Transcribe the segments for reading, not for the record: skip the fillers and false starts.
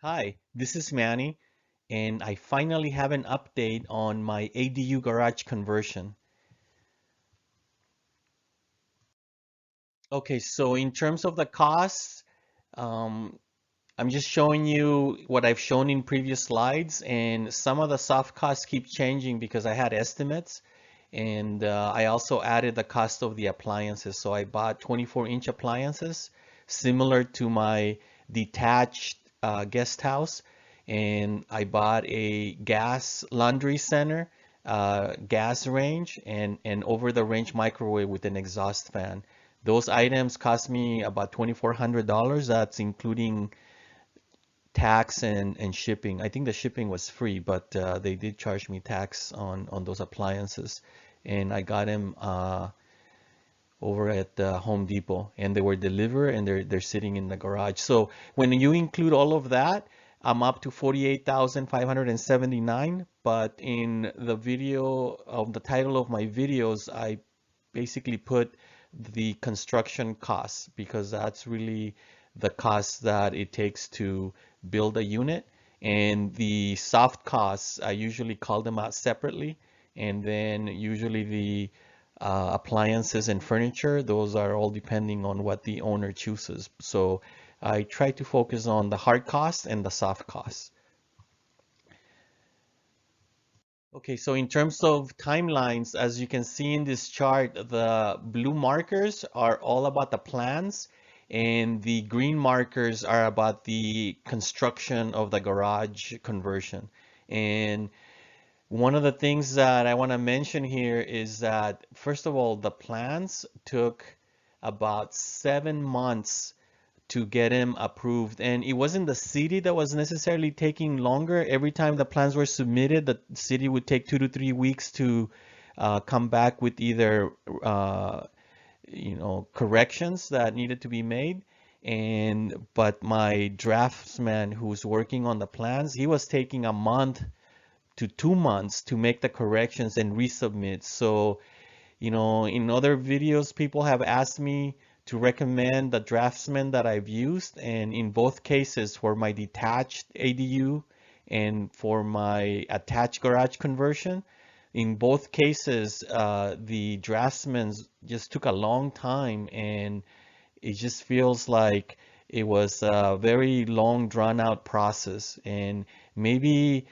Hi, this is Manny, and I finally have an update on my ADU garage conversion. Okay, so in terms of the costs, um, I'm just showing you what I've shown in previous slides, and some of the soft costs keep changing because I had estimates, and I also added the cost of the appliances. So I bought 24-inch appliances, similar to my detached guest house, and I bought a gas laundry center, gas range, and an over-the-range microwave with an exhaust fan. Those items cost me about $2,400. That's including tax and shipping. I think the shipping was free, but they did charge me tax on those appliances, and I got them over at Home Depot, and they were delivered, and they're sitting in the garage. So when you include all of that, I'm up to 48,579. But in the video of the title of my videos, I basically put the construction costs because that's really the cost that it takes to build a unit. And the soft costs, I usually call them out separately. And then usually the appliances and furniture, those are all depending on what the owner chooses. So I try to focus on the hard costs and the soft costs. Okay, so in terms of timelines, as you can see in this chart, the blue markers are all about the plans, and the green markers are about the construction of the garage conversion. And one of the things that I want to mention here is that, first of all, the plans took about 7 months to get him approved. And it wasn't the city that was necessarily taking longer. Every time the plans were submitted, the city would take 2 to 3 weeks to come back with either corrections that needed to be made. And but my draftsman who's working on the plans, he was taking a month to 2 months to make the corrections and resubmit. So in other videos, people have asked me to recommend the draftsman that I've used, and in both cases, for my detached ADU and for my attached garage conversion, in both cases, the draftsman just took a long time, and it just feels like it was a very long, drawn-out process. And maybe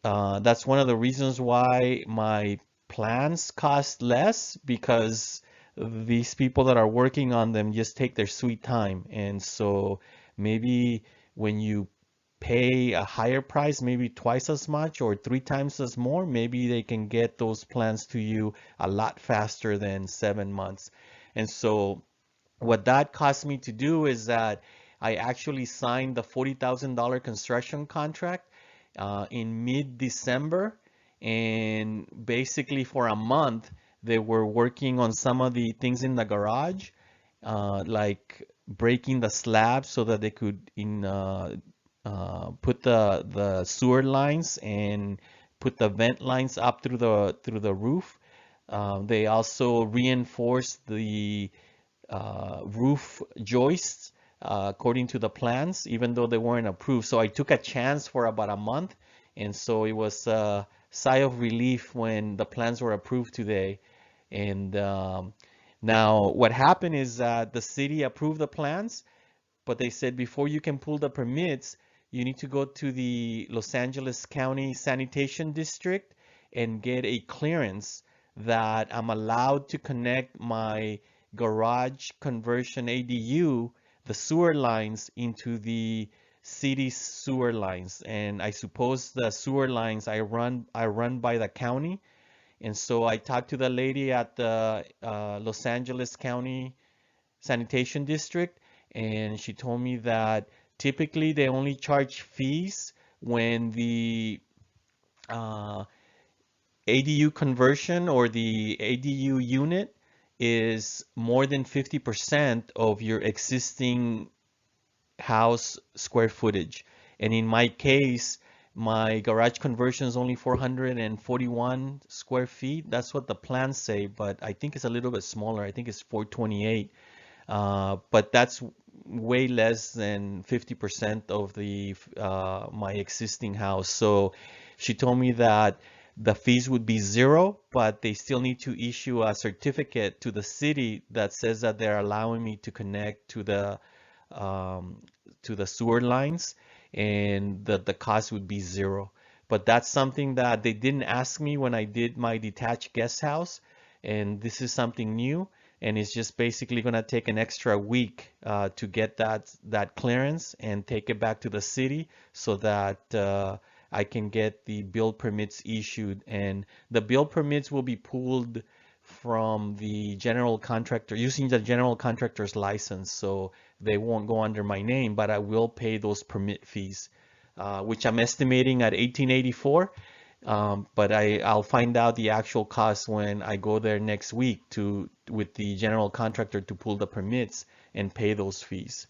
that's one of the reasons why my plans cost less, because these people that are working on them just take their sweet time. And so maybe when you pay a higher price, maybe twice as much or 3 times as more, maybe they can get those plans to you a lot faster than 7 months. And so what that cost me to do is that I actually signed the $40,000 construction contract in mid-December, and basically for a month they were working on some of the things in the garage, like breaking the slab so that they could put the sewer lines and put the vent lines up through the roof. They also reinforced the roof joists according to the plans, even though they weren't approved. So I took a chance for about a month, and so it was a sigh of relief when the plans were approved today. And now what happened is that the city approved the plans, but they said before you can pull the permits, you need to go to the Los Angeles County Sanitation District and get a clearance that I'm allowed to connect my garage conversion ADU, the sewer lines, into the city sewer lines. And I suppose the sewer lines I run by the county. And so I talked to the lady at the Los Angeles County Sanitation District, and she told me that typically they only charge fees when the uh, ADU conversion or the ADU unit is more than 50% of your existing house square footage. And in my case, my garage conversion is only 441 square feet. That's what the plans say, but I think it's a little bit smaller. I think it's 428. But that's way less than 50% of the my existing house. So she told me that the fees would be zero, but they still need to issue a certificate to the city that says that they're allowing me to connect um, to the sewer lines, and the cost would be zero. But that's something that they didn't ask me when I did my detached guest house, and this is something new, and it's just basically going to take an extra week to get that clearance and take it back to the city so that I can get the build permits issued. And the build permits will be pulled from the general contractor using the general contractor's license, so they won't go under my name, but I will pay those permit fees, which I'm estimating at 1884. But I'll find out the actual cost when I go there next week to with the general contractor to pull the permits and pay those fees.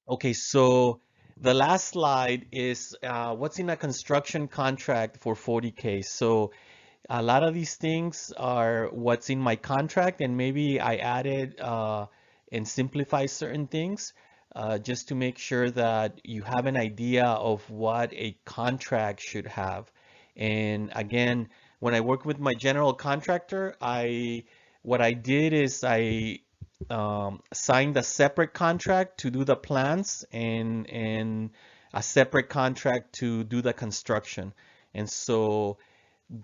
Okay, so the last slide is what's in a construction contract for 40K. So a lot of these things are what's in my contract, and maybe I added and simplify certain things just to make sure that you have an idea of what a contract should have. And again, when I work with my general contractor, what I did is I signed a separate contract to do the plans and a separate contract to do the construction. And so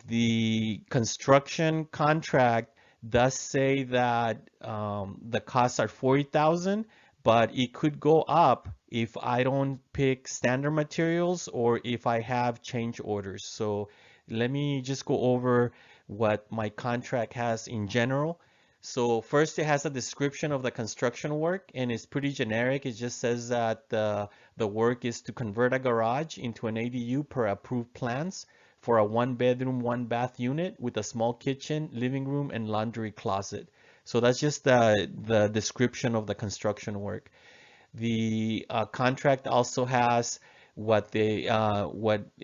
the construction contract does say that the costs are 40,000, but it could go up if I don't pick standard materials or if I have change orders. So let me just go over what my contract has in general. So first, it has a description of the construction work, and it's pretty generic. It just says that the work is to convert a garage into an ADU per approved plans for a one bedroom, one bath unit with a small kitchen, living room, and laundry closet. So that's just the description of the construction work. The contract also has what the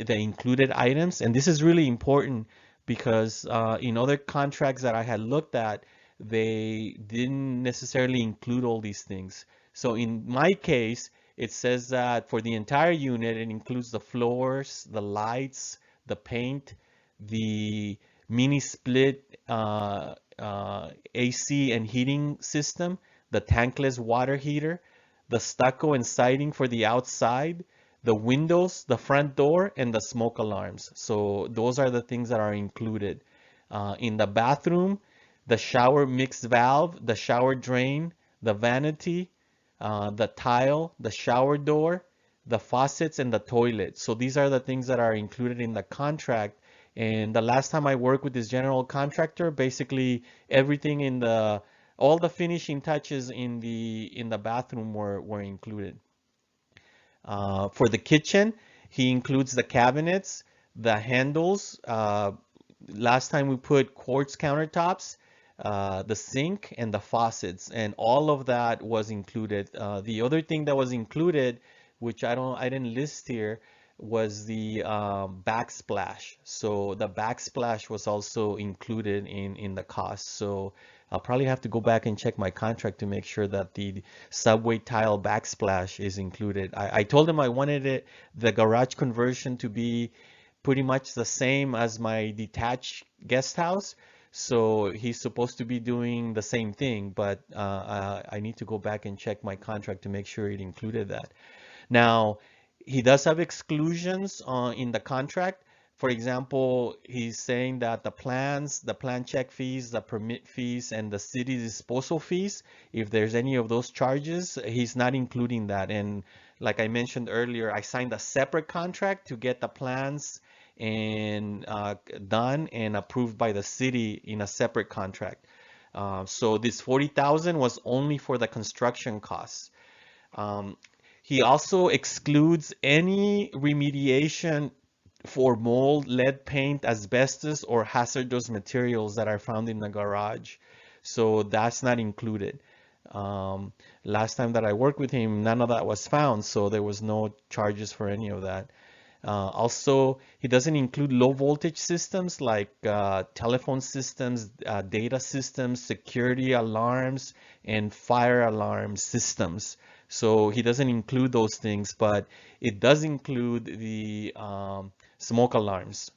included items, and this is really important because in other contracts that I had looked at, they didn't necessarily include all these things. So in my case, it says that for the entire unit, it includes the floors, the lights, the paint, the mini split AC and heating system, the tankless water heater, the stucco and siding for the outside, the windows, the front door, and the smoke alarms. So those are the things that are included. In the bathroom, the shower mixed valve, the shower drain, the vanity, the tile, the shower door, the faucets, and the toilet. So these are the things that are included in the contract. And the last time I worked with this general contractor, basically everything in the all the finishing touches in the bathroom were included. For the kitchen, he includes the cabinets, the handles. Last time we put quartz countertops, the sink, and the faucets, and all of that was included. The other thing that was included, which I didn't list here, was the backsplash. So the backsplash was also included in the cost. So I'll probably have to go back and check my contract to make sure that the subway tile backsplash is included. I told him I wanted the garage conversion to be pretty much the same as my detached guest house. So he's supposed to be doing the same thing, but I need to go back and check my contract to make sure it included that. Now, he does have exclusions in the contract. For example, he's saying that the plans, the plan check fees, the permit fees, and the city disposal fees, if there's any of those charges, he's not including that. And like I mentioned earlier, I signed a separate contract to get the plans and done and approved by the city in a separate contract. So this 40,000 was only for the construction costs. Um, he also excludes any remediation for mold, lead paint, asbestos, or hazardous materials that are found in the garage. So that's not included. Last time that I worked with him, none of that was found, so there was no charges for any of that. Also, he doesn't include low voltage systems like telephone systems, data systems, security alarms, and fire alarm systems. So he doesn't include those things, but it does include the smoke alarms.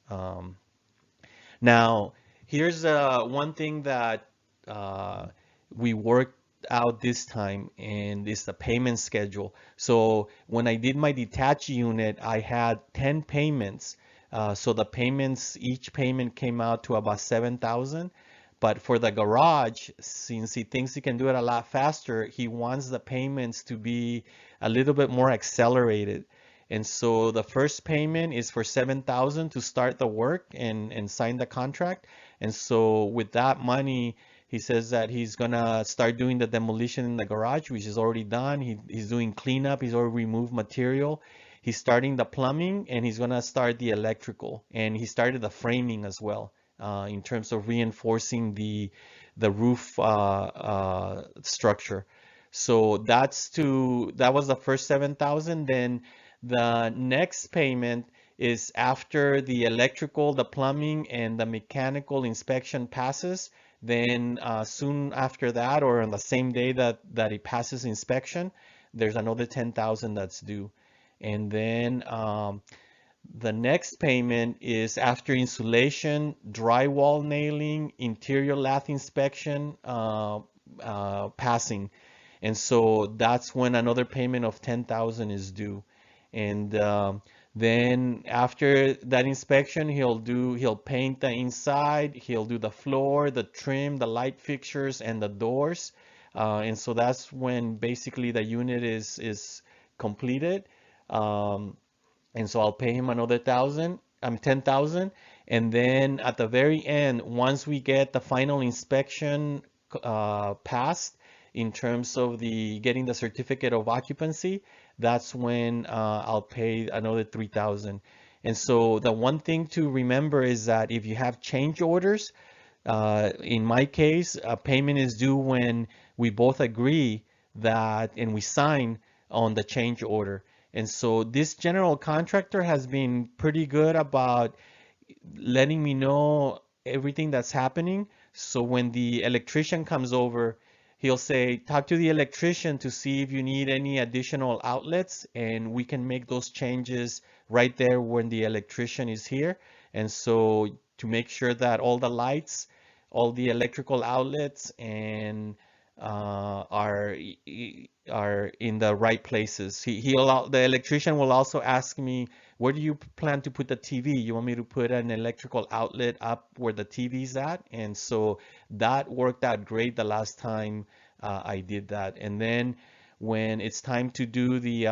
Now, here's one thing that uh, we worked out this time, and it's the payment schedule. So when I did my detached unit, I had 10 payments. So the payments, each payment came out to about 7,000. But for the garage, since he thinks he can do it a lot faster, he wants the payments to be a little bit more accelerated. And so the first payment is for 7,000 to start the work and sign the contract. And so with that money, he says that he's gonna start doing the demolition in the garage, which is already done. He's doing cleanup. He's already removed material. He's starting the plumbing and he's gonna start the electrical. And he started the framing as well, in terms of reinforcing the roof structure. So that was the first 7,000. Then the next payment is after the electrical, the plumbing, and the mechanical inspection passes. Then soon after that, or on the same day that it passes inspection, there's another 10,000 that's due. And then the next payment is after insulation, drywall nailing, interior lath inspection, passing. And so that's when another payment of 10,000 is due. And then after that inspection, he'll paint the inside, he'll do the floor, the trim, the light fixtures, and the doors. And so that's when basically the unit is completed. Um, and so I'll pay him another 10,000. And then at the very end, once we get the final inspection passed in terms of the getting the certificate of occupancy, that's when I'll pay another 3,000. And so the one thing to remember is that if you have change orders, in my case, a payment is due when we both agree that and we sign on the change order. And so this general contractor has been pretty good about letting me know everything that's happening. So when the electrician comes over, he'll say, talk to the electrician to see if you need any additional outlets, and we can make those changes right there when the electrician is here. And so to make sure that all the lights, all the electrical outlets, and are in the right places. The electrician will also ask me, where do you plan to put the TV? You want me to put an electrical outlet up where the TV's at? And so that worked out great the last time I did that. And then when it's time to do the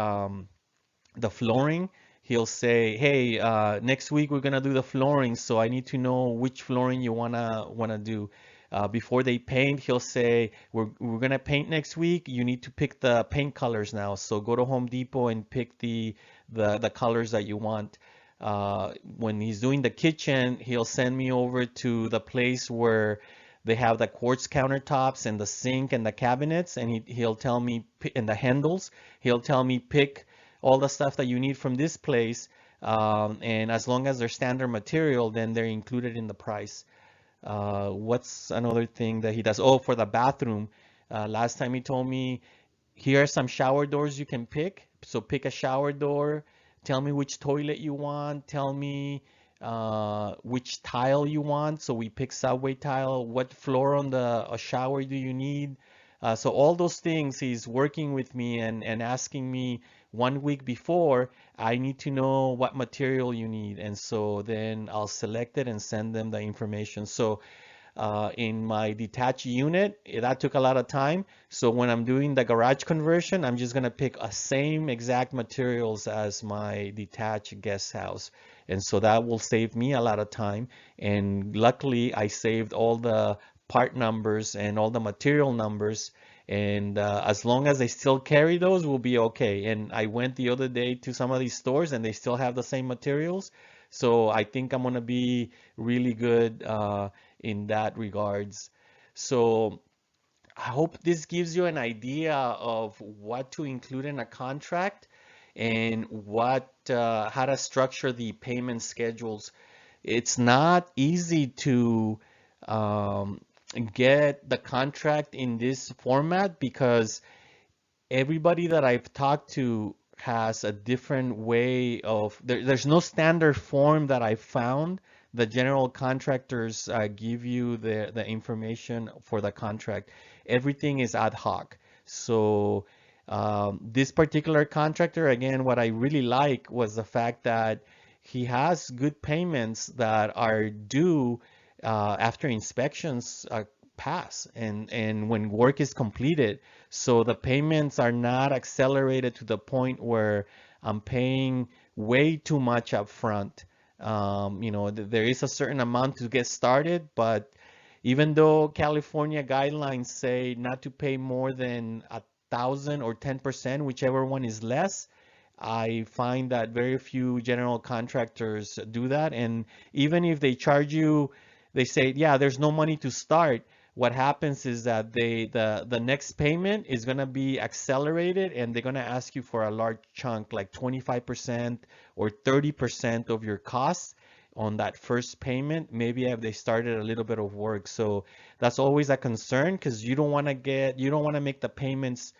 flooring, he'll say, "Hey, next week we're gonna do the flooring, so I need to know which flooring you wanna do." Before they paint, he'll say, "We're gonna paint next week. You need to pick the paint colors now. So go to Home Depot and pick the colors that you want." When he's doing the kitchen, he'll send me over to the place where they have the quartz countertops and the sink and the cabinets, and he'll tell me, and the handles. He'll tell me pick all the stuff that you need from this place, and as long as they're standard material, then they're included in the price. What's another thing that he does? Oh, for the bathroom, last time he told me, here are some shower doors you can pick. So pick a shower door, tell me which toilet you want, tell me which tile you want. So we pick subway tile, what floor on the shower do you need? So all those things he's working with me and asking me 1 week before, I need to know what material you need. And so then I'll select it and send them the information. So in my detached unit, that took a lot of time. So when I'm doing the garage conversion, I'm just gonna pick a same exact materials as my detached guest house. And so that will save me a lot of time. And luckily, I saved all the part numbers and all the material numbers. And as long as they still carry those, we'll be okay. And I went the other day to some of these stores and they still have the same materials. So I think I'm gonna be really good in that regards. So I hope this gives you an idea of what to include in a contract. and how to structure the payment schedules. It's not easy to um, get the contract in this format because everybody that I've talked to has a different way of there's no standard form that I found. The general contractors give you the information for the contract. Everything is ad hoc. So this particular contractor, again, what I really like was the fact that he has good payments that are due after inspections pass and when work is completed. So the payments are not accelerated to the point where I'm paying way too much up front. There is a certain amount to get started, but even though California guidelines say not to pay more than 1,000 or 10%, whichever one is less, I find that very few general contractors do that. And even if they charge you, they say, yeah, there's no money to start. What happens is that the next payment is going to be accelerated and they're going to ask you for a large chunk, like 25% or 30% of your costs on that first payment, maybe if they started a little bit of work. So that's always a concern because you don't want to make the payments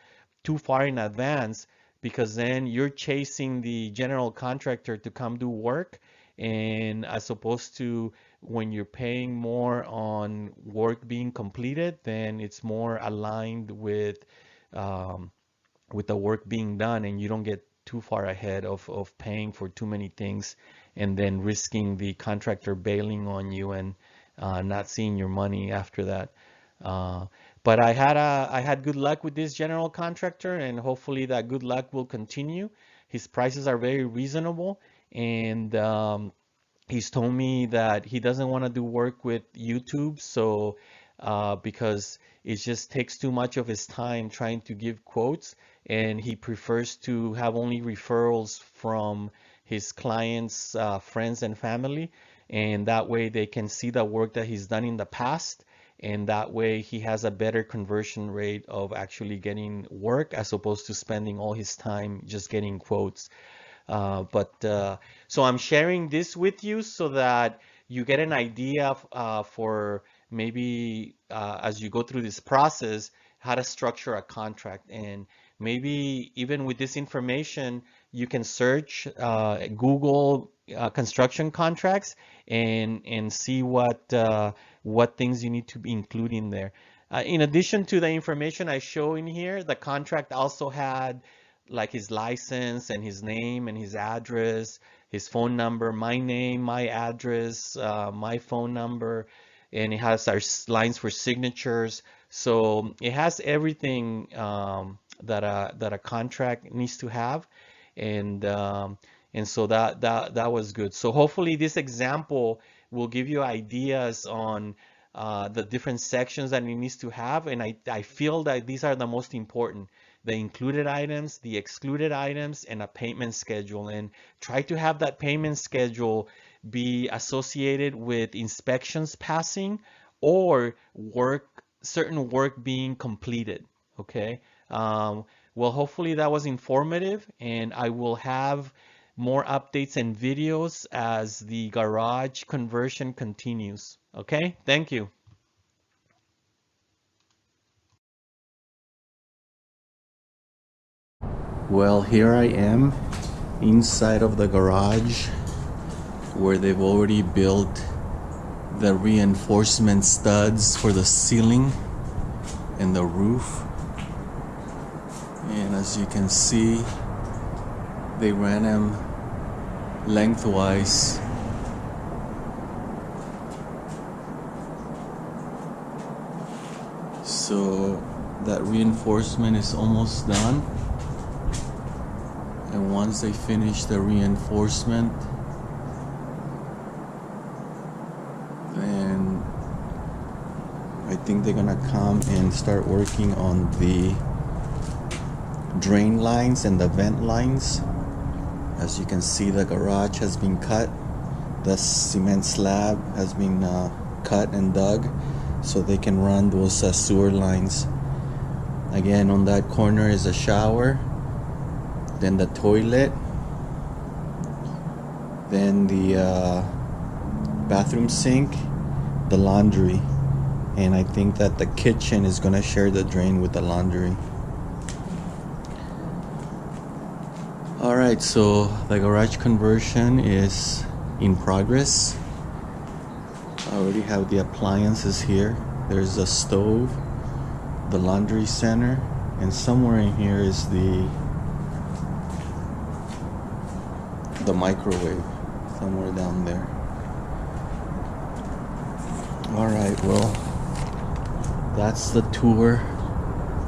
too far in advance because then you're chasing the general contractor to come do work, and as opposed to when you're paying more on work being completed, then it's more aligned um, with the work being done, and you don't get too far ahead of paying for too many things and then risking the contractor bailing on you and not seeing your money after that. Uh, but I had good luck with this general contractor, and hopefully that good luck will continue. His prices are very reasonable, and he's told me that he doesn't want to do work with YouTube, so because it just takes too much of his time trying to give quotes, and he prefers to have only referrals from his clients, friends, and family, and that way they can see the work that he's done in the past, and that way he has a better conversion rate of actually getting work as opposed to spending all his time just getting quotes. But so I'm sharing this with you so that you get an idea for maybe as you go through this process, how to structure a contract. And maybe even with this information, you can search Google construction contracts and see what things you need to be include in there. In addition to the information I show in here, the contract also had like his license and his name and his address, his phone number, my name, my address, my phone number, and it has our lines for signatures. So it has everything that a contract needs to have, and so that was good. So hopefully this example will give you ideas on the different sections that it needs to have, and I feel that these are the most important: the included items, the excluded items, and a payment schedule. And try to have that payment schedule be associated with inspections passing or certain work being completed. Okay. Well, hopefully that was informative, and I will have more updates and videos as the garage conversion continues. Okay. Thank you. Well, here I am inside of the garage where they've already built the reinforcement studs for the ceiling and the roof. And as you can see, they ran them lengthwise. So that reinforcement is almost done. And once they finish the reinforcement, then I think they're gonna come and start working on the drain lines and the vent lines. As you can see, the garage has been cut. The cement slab has been cut and dug so they can run those sewer lines. Again, on that corner is a shower. then the toilet, then the bathroom sink, the laundry, and I think that the kitchen is gonna share the drain with the laundry. Alright, so the garage conversion is in progress. I already have the appliances here. There's a stove, the laundry center, and somewhere in here is the microwave, somewhere down there. Alright, well, that's the tour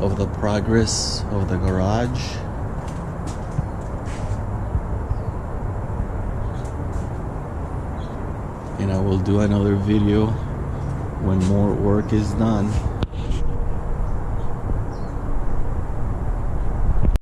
of the progress of the garage. And I will do another video when more work is done.